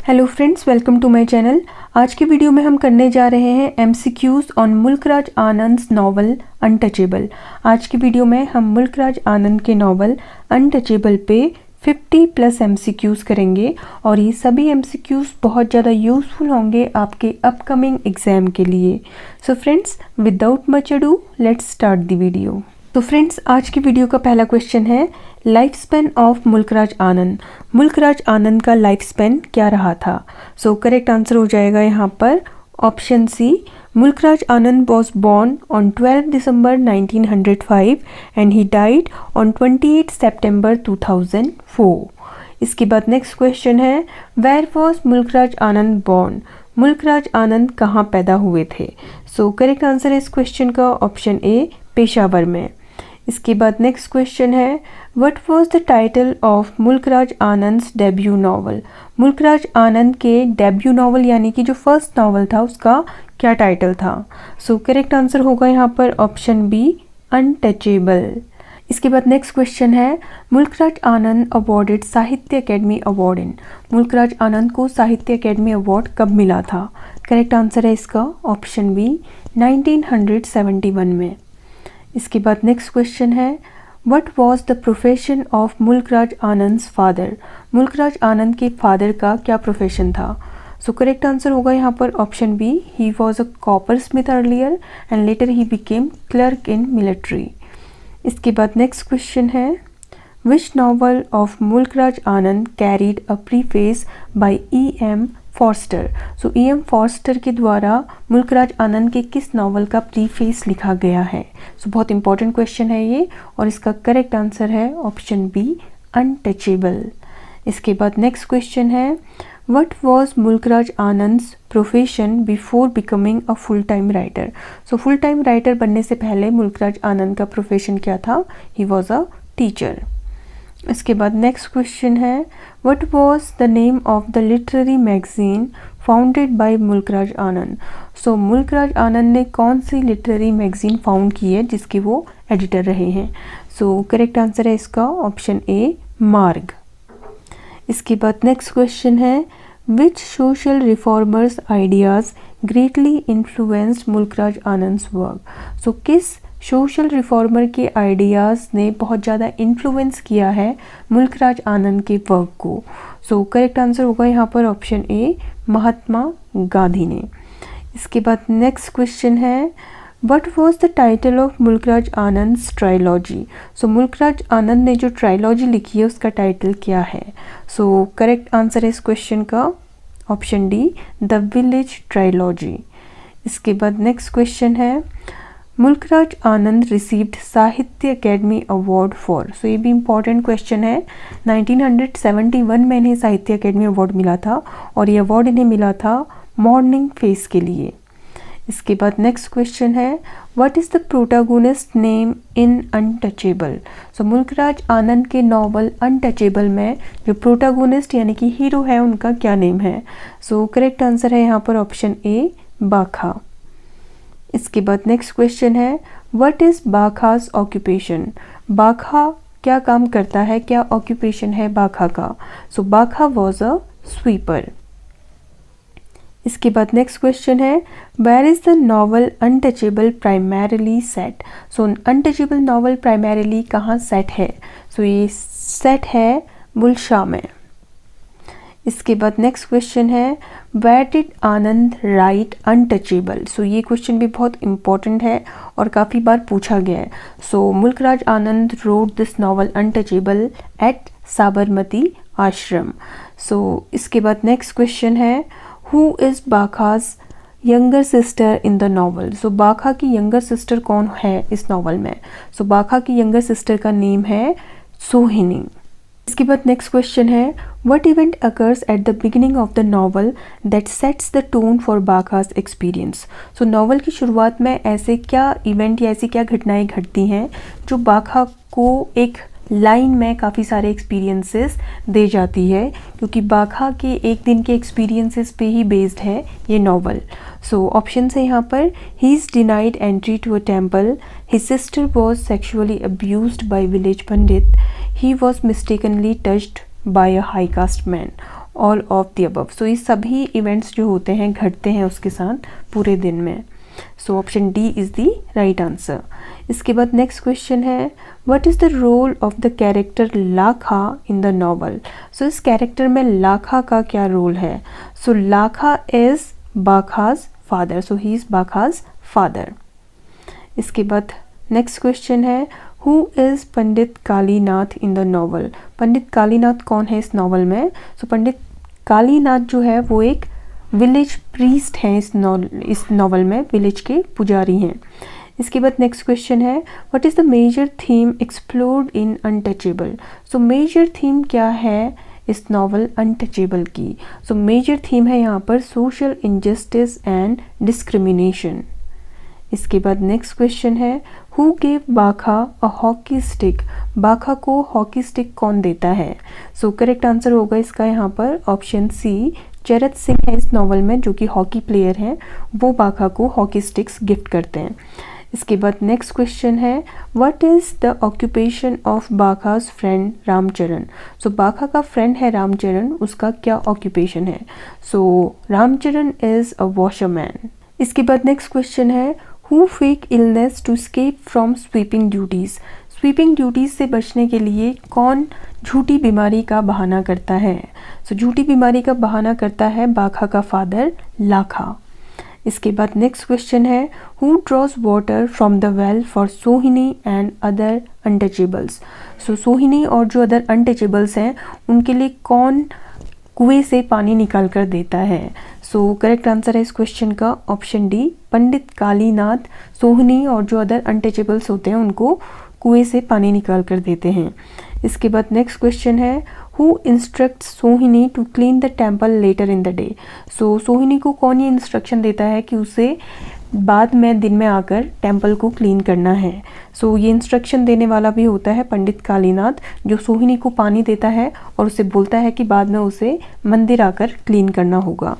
Hello friends, welcome to my channel. आज की video में हम करने जा रहे हैं MCQs on Mulk Raj Anand's novel Untouchable. आज की वीडियो में हम मुल्कराज आनंद के नॉवल अनटचेबल पे 50+ एमसीक्यूज करेंगे और ये सभी एमसीक्यूज बहुत ज़्यादा यूज़फुल होंगे आपके अपकमिंग एग्जाम के लिए। So friends, without much ado let's start the video. तो फ्रेंड्स, आज की वीडियो का पहला क्वेश्चन है लाइफ स्पेन ऑफ मुल्कराज आनंद। मुल्कराज आनंद का लाइफ स्पेन क्या रहा था? सो करेक्ट आंसर हो जाएगा यहाँ पर option C. Mulk Raj Anand was born on 12 December 1905 and he died on 28 September 2004। इसके बाद नेक्स्ट क्वेश्चन है where was Mulk Raj Anand born. Mulk Raj Anand कहाँ पैदा हुए थे? सो करेक्ट आंसर है इस क्वेश्चन का ऑप्शन ए, पेशावर में। इसके बाद नेक्स्ट क्वेश्चन है what was the title of Mulk Raj Anand's debut novel. Mulk Raj Anand के डेब्यू नॉवल यानी कि जो फर्स्ट नॉवल था उसका क्या टाइटल था? सो करेक्ट आंसर होगा यहाँ पर ऑप्शन बी, अनटचेबल। इसके बाद नेक्स्ट क्वेश्चन है मुल्कराज आनंद अवॉर्डेड साहित्य अकेडमी अवार्ड इन। मुल्कराज आनंद को साहित्य अकेडमी अवार्ड कब मिला था? करेक्ट आंसर है इसका ऑप्शन बी, 1971 में। इसके बाद नेक्स्ट क्वेश्चन है what was the profession of Mulk Raj Anand's father. Mulk Raj Anand के फादर का क्या प्रोफेशन था? सो करेक्ट आंसर होगा यहाँ पर option B, he was a copper smith earlier and later he became clerk in military. इसके बाद नेक्स्ट क्वेश्चन है which novel of Mulk Raj Anand carried a preface by E.M. Forster. So E.M. Forster के द्वारा मुल्कराज आनंद के किस नॉवल का प्रीफेस लिखा गया है? सो बहुत इंपॉर्टेंट क्वेश्चन है ये और इसका करेक्ट आंसर है ऑप्शन बी, अनटचेबल। इसके बाद नेक्स्ट क्वेश्चन है what was Mulk Raj Anand's profession before becoming a full time writer. So full time writer बनने से पहले मुल्कराज आनंद का प्रोफेशन क्या था? He was a teacher. इसके बाद नेक्स्ट क्वेश्चन है what was the name of the literary magazine founded by Mulk Raj Anand. So Mulk Raj Anand ने कौन सी लिटरेरी मैगजीन फाउंड की है जिसके वो एडिटर रहे हैं? सो करेक्ट आंसर है इसका ऑप्शन ए, मार्ग। इसके बाद नेक्स्ट क्वेश्चन है which social reformers ideas greatly influenced Mulk Raj Anand's work. So किस सोशल रिफॉर्मर के आइडियाज़ ने बहुत ज़्यादा इन्फ्लुएंस किया है मुल्कराज आनंद के वर्क को? सो करेक्ट आंसर होगा यहाँ पर ऑप्शन ए, महात्मा गांधी ने। इसके बाद नेक्स्ट क्वेश्चन है what was the title of Mulk Raj Anand's trilogy. So Mulk Raj Anand ने जो ट्रायलॉजी लिखी है उसका टाइटल क्या है? सो करेक्ट आंसर है इस क्वेश्चन का option D, the village trilogy. इसके बाद नेक्स्ट क्वेश्चन है मुल्कराज आनंद रिसीव्ड साहित्य अकेडमी अवार्ड फॉर। सो ये भी इम्पॉर्टेंट क्वेश्चन है। 1971 में इन्हें साहित्य अकेडमी अवार्ड मिला था और ये अवार्ड इन्हें मिला था मॉर्निंग फेस के लिए। इसके बाद नेक्स्ट क्वेश्चन है what is the protagonist name in untouchable. So Mulk Raj Anand के नॉवल अनटचेबल में जो प्रोटैगोनिस्ट यानी कि हीरो है उनका क्या नेम है? सो करेक्ट आंसर है यहाँ पर ऑप्शन ए, बाखा। इसके बाद नेक्स्ट क्वेश्चन है व्हाट इज़ बाखास ऑक्यूपेशन। बाखा क्या काम करता है, क्या ऑक्यूपेशन है बाखा का? सो बाखा वॉज अ स्वीपर। इसके बाद नेक्स्ट क्वेश्चन है where is the novel Untouchable primarily set. So Untouchable novel primarily कहाँ सेट है? सो ये सेट है बुलशा में। इसके बाद नेक्स्ट क्वेश्चन है where did Anand write Untouchable. So ये क्वेश्चन भी बहुत इंपॉर्टेंट है और काफ़ी बार पूछा गया है। So Mulk Raj Anand wrote this novel Untouchable at Sabarmati Ashram. So इसके बाद नेक्स्ट क्वेश्चन है who is Bakha's younger sister in the novel. So Bakha की यंगर सिस्टर कौन है इस नॉवल में? सो बाखा की यंगर सिस्टर का नेम है सोहिनी। इसके बाद नेक्स्ट क्वेश्चन है what event occurs at the beginning of the novel that sets the tone for Bakha's experience. So novel की शुरुआत में ऐसे क्या इवेंट या ऐसी क्या घटनाएं घटती हैं जो बाखा को एक लाइन में काफ़ी सारे एक्सपीरियंसेस दे जाती है, क्योंकि बाखा के एक दिन के एक्सपीरियंसेस पे ही बेस्ड है ये नॉवल। सो ऑप्शन है यहाँ पर he is denied entry to a temple, his sister was sexually abused by village pandit, he was mistakenly touched by a high caste man. All of the above. So ये सभी events जो होते हैं घटते हैं उसके साथ पूरे दिन में। So option D is the right answer. इसके बाद नेक्स्ट क्वेश्चन है, what is the role of the character Lakha in the novel. So इस कैरेक्टर में लाखा का क्या रोल है। So Lakha is Bakha's father, so he is Bakha's father. इसके बाद नेक्स्ट क्वेश्चन है, who is Pandit Kalinath in the novel. Pandit Kalinath कौन है इस नॉवल में। सो पंडित कालीनाथ जो है वो एक विलेज प्रीस्ट हैं इस नॉवल में, विलेज के पुजारी हैं। इसके बाद नेक्स्ट क्वेश्चन है, what is the major theme explored in untouchable. So major theme क्या है इस नॉवल अनटचेबल की। सो मेजर थीम है यहाँ पर सोशल इनजस्टिस एंड डिस्क्रिमिनेशन। इसके बाद नेक्स्ट क्वेश्चन है, हु गेव बाखा अ हॉकी स्टिक। बाखा को हॉकी स्टिक कौन देता है। सो करेक्ट आंसर होगा इसका यहाँ पर ऑप्शन सी, चरत सिंह है इस नॉवल में जो कि हॉकी प्लेयर हैं, वो बाखा को हॉकी स्टिक्स गिफ्ट करते हैं। इसके बाद नेक्स्ट क्वेश्चन है, what is the occupation of Bakha's friend Ramcharan. So Bakha का फ्रेंड है रामचरण, उसका क्या ऑक्यूपेशन है। So Ramcharan is a washerman. इसके बाद नेक्स्ट क्वेश्चन है, who fake illness to escape from sweeping duties. Sweeping duties से बचने के लिए कौन झूठी बीमारी का बहाना करता है। सो झूठी बीमारी का बहाना करता है बाखा का फादर लाखा। इसके बाद नेक्स्ट क्वेश्चन है, who draws water from the well for Sohini and other untouchables. सो सोहिनी और जो अदर अनटचेबल्स हैं उनके लिए कौन कुएं से पानी निकाल कर देता है। सो करेक्ट आंसर है इस क्वेश्चन का ऑप्शन डी, पंडित कालीनाथ सोहिनी और जो अदर अनटचेबल्स होते हैं उनको कुएं से पानी निकाल कर देते हैं। इसके बाद नेक्स्ट क्वेश्चन है, who instructs Sohini to clean the temple later in the day. So Sohini को कौन ये इंस्ट्रक्शन देता है कि उसे बाद में दिन में आकर टेम्पल को क्लीन करना है। सो ये इंस्ट्रक्शन देने वाला भी होता है पंडित कालीनाथ, जो सोहिनी को पानी देता है और उसे बोलता है कि बाद में उसे मंदिर आकर क्लीन करना होगा।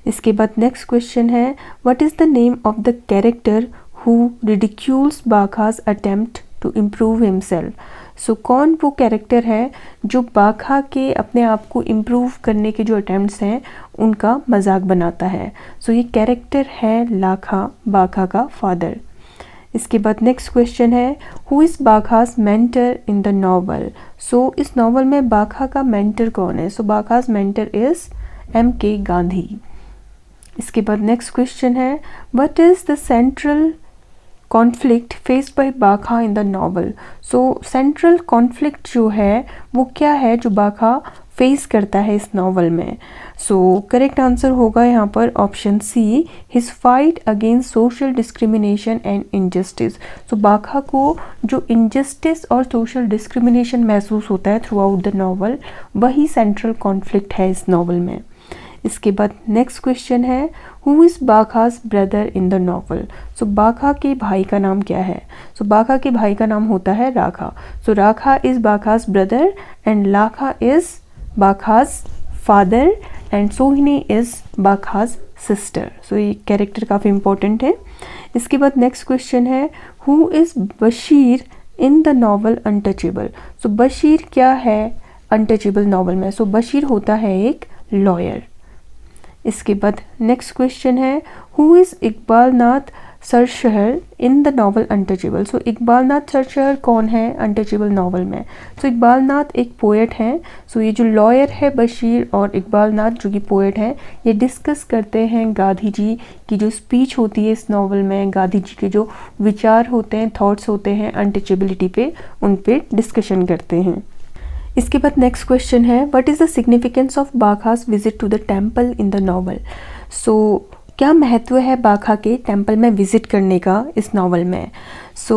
इसके बाद नेक्स्ट क्वेश्चन है, what is the name of the character who ridicules Bakha's attempt to improve himself. So कौन वो कैरेक्टर है जो बाखा के अपने आप को इम्प्रूव करने के जो अटेम्प्ट्स हैं उनका मजाक बनाता है। सो ये कैरेक्टर है लाखा, बाखा का फादर। इसके बाद नेक्स्ट क्वेश्चन है, who is Bakha's mentor in the novel. So इस नॉवल में बाखा का मेंटर कौन है। So Bakha's mentor is M.K. Gandhi. इसके बाद नेक्स्ट क्वेश्चन है, what is the central conflict faced by Bakha in the novel. So central conflict जो है वो क्या है जो बाखा फेस करता है इस नॉवल में। सो करेक्ट आंसर होगा यहाँ पर option C, his fight against social discrimination and injustice. So Bakha को जो इनजस्टिस और सोशल डिस्क्रिमिनेशन महसूस होता है थ्रू आउट द नॉवल, वही सेंट्रल कॉन्फ्लिक्ट है इस नॉवल में। इसके बाद नेक्स्ट क्वेश्चन है, who is Bakha's brother in the novel. So Bakha के भाई का नाम क्या है। सो बाखा के भाई का नाम होता है Rakha. So Rakha is Bakha's brother and Lakha is Bakha's father and Sohini is Bakha's sister. So ये कैरेक्टर काफ़ी इंपॉर्टेंट है। इसके बाद नेक्स्ट क्वेश्चन है, who is Bashir in the novel Untouchable. So Bashir क्या है अनटचेबल नॉवल में। सो बशीर होता है एक लॉयर। इसके बाद नेक्स्ट क्वेश्चन है, who is Iqbal Nath Sarshar in the novel Untouchable. So Iqbal Nath Sarshar कौन है अनटचेबल नॉवल में। सो इकबाल नाथ एक पोएट हैं। सो ये जो लॉयर है बशीर और इकबाल नाथ जो कि पोएट हैं, ये डिस्कस करते हैं गांधी जी की जो स्पीच होती है इस नॉवल में, गांधी जी के जो विचार होते हैं, थॉट्स होते हैं अनटचेबिलिटी पे, उन पे डिस्कशन करते हैं। इसके बाद नेक्स्ट क्वेश्चन है, what is the significance of Bakha's visit to the temple in the novel. So क्या महत्व है बाखा के टेम्पल में विजिट करने का इस नॉवल में। सो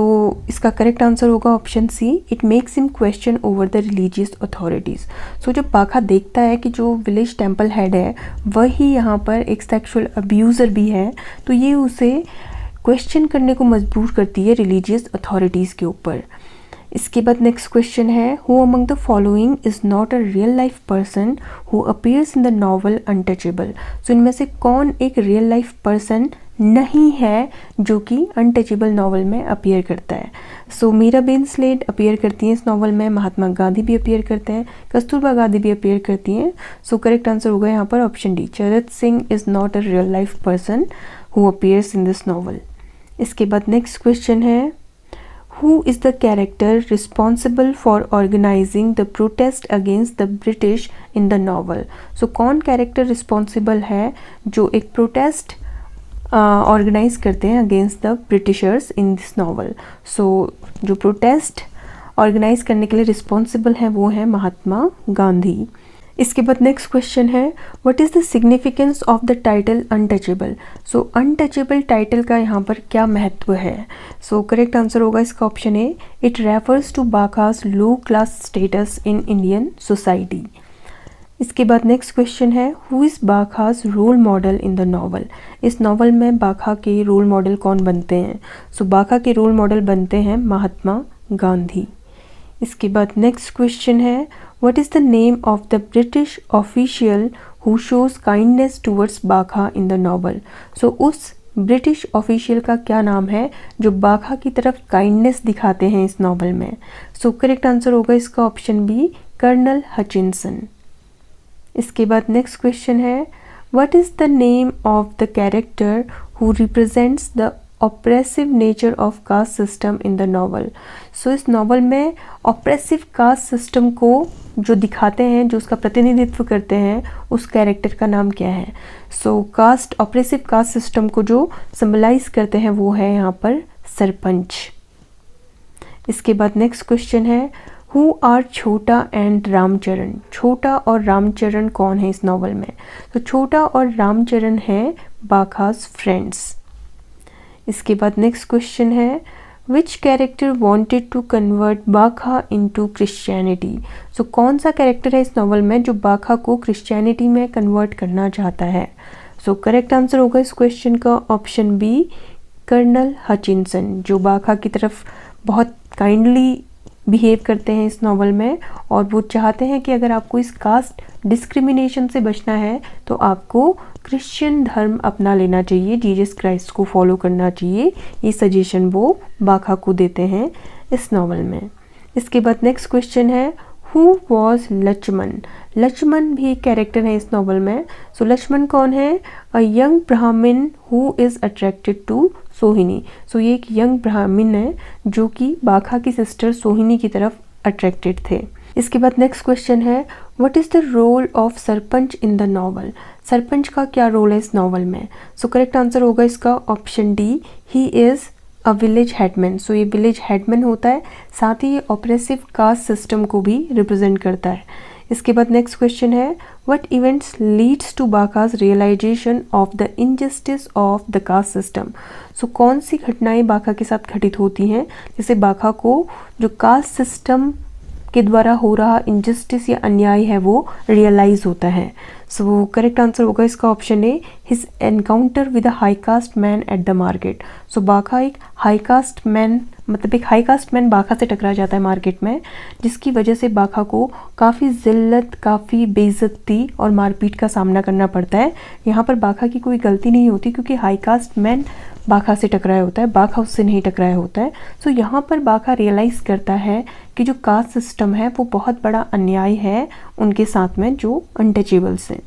इसका करेक्ट आंसर होगा option C, it makes him question over the religious authorities. So जब बाखा देखता है कि जो विलेज टेम्पल हेड है वही यहाँ पर एक सेक्सुअल अब्यूज़र भी है, तो ये उसे क्वेश्चन करने को मजबूर करती है रिलीजियस अथॉरिटीज़ के ऊपर। इसके बाद नेक्स्ट क्वेश्चन है, who among the following is not a real life person who appears in the novel Untouchable. So इनमें से कौन एक रियल लाइफ पर्सन नहीं है जो कि अनटचेबल नॉवल में अपीयर करता है। सो मीराबेन स्लेट अपीयर करती हैं इस नॉवल में, महात्मा गांधी भी अपीयर करते हैं, कस्तूरबा गांधी भी अपीयर करती हैं। सो करेक्ट आंसर होगा यहाँ पर ऑप्शन डी, चरत Singh is not a real life person who appears in this novel. इसके बाद नेक्स्ट क्वेश्चन है, Who is the character responsible for organizing the protest against the British in the novel? So कौन character responsible है जो एक protest organise करते हैं against the Britishers in this novel. So जो प्रोटेस्ट ऑर्गेनाइज करने के लिए रिस्पॉन्सिबल हैं वो हैं महात्मा गांधी। इसके बाद नेक्स्ट क्वेश्चन है, what is the significance of the title untouchable. So untouchable title का यहाँ पर क्या महत्व है। सो करेक्ट आंसर होगा इसका option A, it refers to Bakha's low class status in Indian society. इसके बाद नेक्स्ट क्वेश्चन है, who is Bakha's role model in the novel. इस नॉवल में बाखा के रोल मॉडल कौन बनते हैं। सो बाखा के रोल मॉडल बनते हैं महात्मा गांधी। इसके बाद नेक्स्ट क्वेश्चन है, what is the name of the British official who shows kindness towards बाखा इन द नॉवल। सो उस ब्रिटिश ऑफिशियल का क्या नाम है जो बाखा की तरफ काइंडनेस दिखाते हैं इस नॉवल में। सो करेक्ट आंसर होगा इसका ऑप्शन बी, कर्नल हचिंसन। इसके बाद नेक्स्ट क्वेश्चन है, what is the name of the character who represents the oppressive nature of caste system in the novel. So इस नॉवल में ऑप्रेसिव कास्ट सिस्टम को जो दिखाते हैं, जो उसका प्रतिनिधित्व करते हैं, उस कैरेक्टर का नाम क्या है। सो कास्ट ऑप्रेसिव कास्ट सिस्टम को जो सिंबलाइज करते हैं वो है यहाँ पर सरपंच। इसके बाद नेक्स्ट क्वेश्चन है, हु आर छोटा एंड रामचरण। छोटा और रामचरण कौन है इस नॉवल में। तो छोटा और रामचरण है बाखास फ्रेंड्स। इसके बाद नेक्स्ट क्वेश्चन है, which character wanted to convert Bakha into Christianity. So कौन सा कैरेक्टर है इस नॉवल में जो बाखा को क्रिश्चियनिटी में कन्वर्ट करना चाहता है। सो करेक्ट आंसर होगा इस क्वेश्चन का ऑप्शन बी, कर्नल हचिंसन, जो बाखा की तरफ बहुत काइंडली बिहेव करते हैं इस नॉवल में, और वो चाहते हैं कि अगर आपको इस कास्ट डिस्क्रिमिनेशन से बचना है तो आपको क्रिश्चियन धर्म अपना लेना चाहिए, जीसस क्राइस्ट को फॉलो करना चाहिए। ये सजेशन वो बाखा को देते हैं इस नॉवल में। इसके बाद नेक्स्ट क्वेश्चन है, हु वॉज लक्ष्मण। लक्ष्मण भी एक कैरेक्टर है इस नॉवल में। सो लक्ष्मण कौन है, अ यंग ब्राह्मण हु इज़ अट्रैक्टेड टू सोहिनी। सो ये एक यंग ब्राह्मण है जो कि बाखा की सिस्टर सोहिनी की तरफ अट्रैक्टेड थे। इसके बाद नेक्स्ट क्वेश्चन है, what is the role of sarpanch in the novel. Sarpanch का क्या रोल है इस नॉवल में। सो करेक्ट आंसर होगा इसका option D, he is a village headman. So ये विलेज हेडमैन होता है, साथ ही ये ऑप्रेसिव कास्ट सिस्टम को भी रिप्रेजेंट करता है। इसके बाद नेक्स्ट क्वेश्चन है, what events leads to Bakha's realisation of the injustice of the caste system. So कौन सी घटनाएं बाखा के साथ घटित होती हैं जिससे बाखा को जो कास्ट सिस्टम के द्वारा हो रहा इनजस्टिस या अन्याय है वो रियलाइज होता है। सो करेक्ट आंसर होगा इसका option A, his encounter with a high caste man at the market. So Bakha एक हाई कास्ट मैन, मतलब एक हाई कास्ट मैन बाखा से टकरा जाता है मार्केट में, जिसकी वजह से बाखा को काफ़ी जिल्लत, काफ़ी बेइज्जती और मारपीट का सामना करना पड़ता है। यहाँ पर बाखा की कोई गलती नहीं होती क्योंकि हाई कास्ट मैन बाखा से टकराया होता है, बाखा उससे नहीं टकराया होता है। सो यहाँ पर बाखा रियलाइज़ करता है कि जो कास्ट सिस्टम है वो बहुत बड़ा अन्याय है उनके साथ में जो अनटचेबल्स हैं।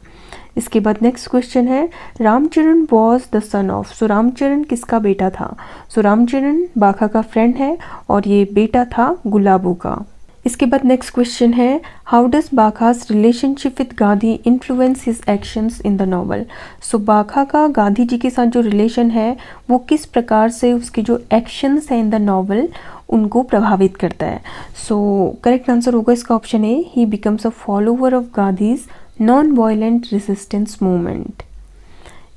इसके बाद नेक्स्ट क्वेश्चन है, Ramcharan was the son of. So Ramcharan किसका बेटा था। सो रामचरण बाखा का फ्रेंड है और ये बेटा था गुलाबो का। इसके बाद नेक्स्ट क्वेश्चन है, how does Bakha's relationship with Gandhi influence his actions in the novel. So Bakha का गांधी जी के साथ जो रिलेशन है वो किस प्रकार से उसके जो एक्शंस हैं इन द नॉवल उनको प्रभावित करता है। सो करेक्ट आंसर होगा इसका option A, he becomes a follower of Gandhi's non violent resistance movement.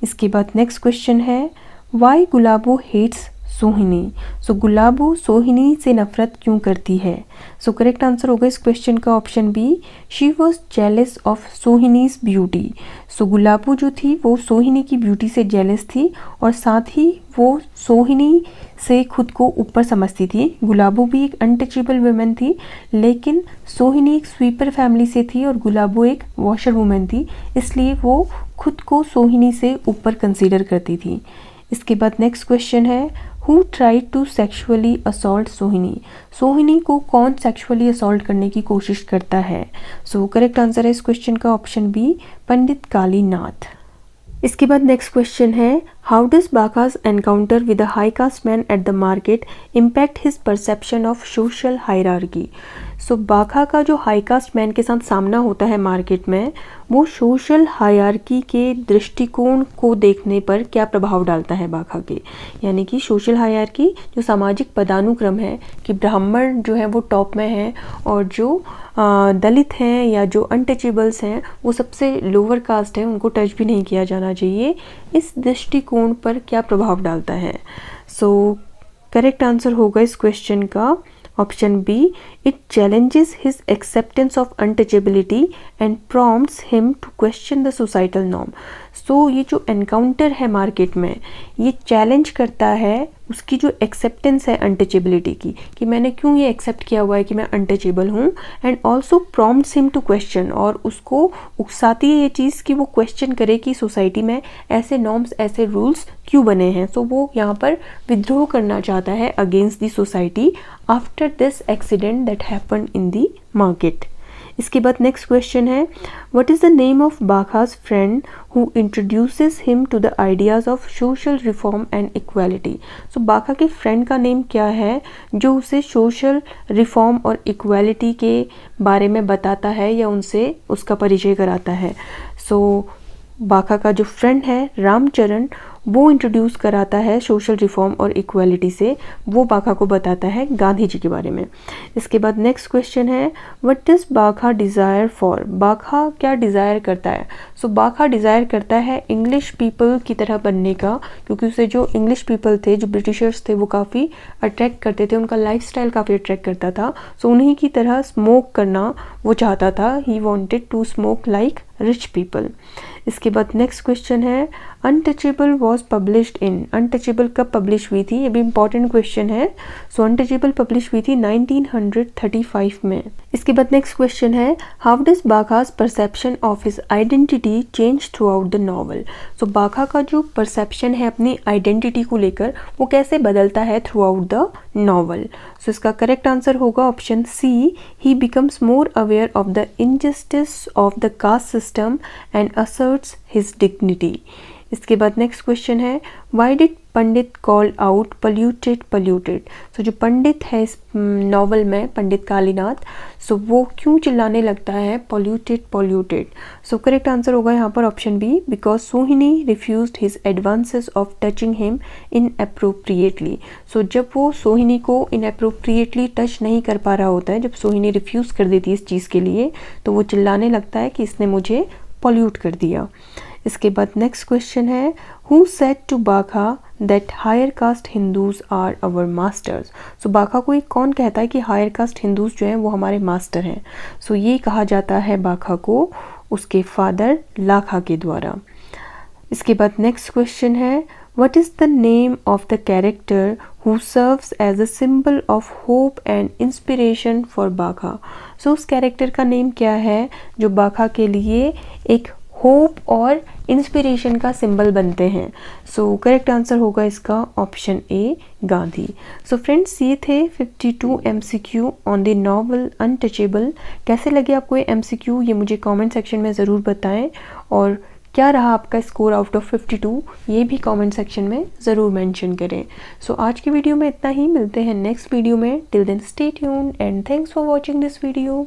इसके बाद नेक्स्ट क्वेश्चन है, वाई गुलाबो हेट्स सोहिनी। सो गुलाबो सोहिनी से नफरत क्यों करती है? सो करेक्ट आंसर होगा इस क्वेश्चन का option B, she was jealous of Sohini's beauty. So Gulabo जो थी वो सोहिनी की ब्यूटी से जेलस थी और साथ ही वो सोहिनी से खुद को ऊपर समझती थी। गुलाबो भी एक अनटचेबल वुमेन थी, लेकिन सोहिनी एक स्वीपर फैमिली से थी और गुलाबो एक वॉशर वुमेन थी, इसलिए वो खुद को सोहिनी से ऊपर कंसीडर करती थी। इसके बाद नेक्स्ट क्वेश्चन है, who tried to sexually assault Sohini. Sohini को कौन सेक्सुअली असॉल्ट करने की कोशिश करता है? सो करेक्ट आंसर है इस क्वेश्चन का ऑप्शन बी, पंडित कालीनाथ। इसके बाद नेक्स्ट क्वेश्चन है, how does Bagha's encounter with a high caste man at the market impact his perception of social hierarchy. So बाघा का जो हाई कास्ट मैन के साथ सामना होता है मार्केट में, वो सोशल हायरार्की के दृष्टिकोण को देखने पर क्या प्रभाव डालता है बाघा के, यानी कि सोशल हायरार्की जो सामाजिक पदानुक्रम है कि ब्राह्मण जो है वो टॉप में है और जो दलित हैं या जो अनटचेबल्स हैं वो सबसे लोअर कास्ट है, उनको टच भी नहीं किया जाना चाहिए, इस दृष्टिकोण पर क्या प्रभाव डालता है? सो करेक्ट आंसर होगा इस क्वेश्चन का option B, it challenges his acceptance of untouchability and prompts him to question the societal norm. So ये जो एनकाउंटर है मार्केट में, ये चैलेंज करता है उसकी जो एक्सेप्टेंस है अनटचेबिलिटी की, कि मैंने क्यों ये एक्सेप्ट किया हुआ है कि मैं अनटचेबल हूँ, and also prompts him to question, और उसको उकसाती है ये चीज़ कि वो क्वेश्चन करे कि सोसाइटी में ऐसे नॉर्म्स ऐसे रूल्स क्यों बने हैं। सो वो यहाँ पर विद्रोह करना चाहता है against the society after this accident that happen in the market. इसके बाद नेक्स्ट क्वेश्चन है, what is the name of Bagha's friend who introduces him to the ideas of social reform and equality. So Bagha के friend का name क्या है जो उसे social reform और इक्वालिटी के बारे में बताता है या उनसे उसका परिचय कराता है? सो बाघा का जो फ्रेंड है रामचरण, वो इंट्रोड्यूस कराता है सोशल रिफॉर्म और इक्वालिटी से, वो बाघा को बताता है गांधी जी के बारे में। इसके बाद नेक्स्ट क्वेश्चन है, what does Bagha desire for. Bagha क्या डिज़ायर करता है? सो बाघा डिज़ायर करता है इंग्लिश पीपल की तरह बनने का, क्योंकि उसे जो इंग्लिश पीपल थे, जो ब्रिटिशर्स थे, वो काफ़ी अट्रैक्ट करते थे, उनका लाइफस्टाइल काफ़ी अट्रैक्ट करता था। सो उन्हीं की तरह स्मोक करना वो चाहता था, he wanted to smoke like rich people. इसके बाद नेक्स्ट क्वेश्चन है, untouchable was published in. Untouchable कब पब्लिश हुई थी? ये भी इंपॉर्टेंट क्वेश्चन है। सो अनटचेबल पब्लिश हुई थी 1935 में। इसके बाद नेक्स्ट क्वेश्चन है, how does Bakha's perception of his identity change throughout the novel. So बाघा का जो परसेप्शन है अपनी आइडेंटिटी को लेकर, वो कैसे बदलता है throughout the novel? So इसका करेक्ट आंसर होगा option C, he becomes more aware of the injustice of the caste system and asserts his dignity. इसके बाद नेक्स्ट क्वेश्चन है, why did Pandit call out polluted polluted. So जो पंडित है इस novel में, पंडित कालीनाथ, सो वो क्यों चिल्लाने लगता है polluted polluted? So correct answer होगा यहाँ पर option B, because Sohini refused his advances of touching him inappropriately. So जब वो सोहिनी को इनअप्रोप्रिएटली टच नहीं कर पा रहा होता है, जब सोहिनी रिफ्यूज़ कर देती है इस चीज़ के लिए, तो वो चिल्लाने लगता है कि इसने मुझे पॉल्यूट कर दिया। इसके बाद नेक्स्ट क्वेश्चन है, who said to Bakha that higher caste Hindus are our masters. So Bakha को एक कौन कहता है कि हायर कास्ट हिंदूज जो हैं वो हमारे मास्टर हैं? सो ये कहा जाता है बाघा को उसके फादर लाखा के द्वारा। इसके बाद नेक्स्ट क्वेश्चन है, what is the name of the character who serves as a symbol of hope and inspiration for Bakha. So उस कैरेक्टर का नेम क्या है जो बाघा के लिए एक होप और इंस्पिरेशन का सिंबल बनते हैं? सो करेक्ट आंसर होगा इसका ऑप्शन ए, गांधी। सो फ्रेंड्स, ये थे 52 MCQ on the novel untouchable. कैसे लगे आपको ये MCQ, ये मुझे कमेंट सेक्शन में ज़रूर बताएं, और क्या रहा आपका स्कोर आउट ऑफ 52, ये भी कमेंट सेक्शन में ज़रूर मेंशन करें। सो आज की वीडियो में इतना ही, मिलते हैं नेक्स्ट वीडियो में। Till then stay tuned and thanks for watching this video.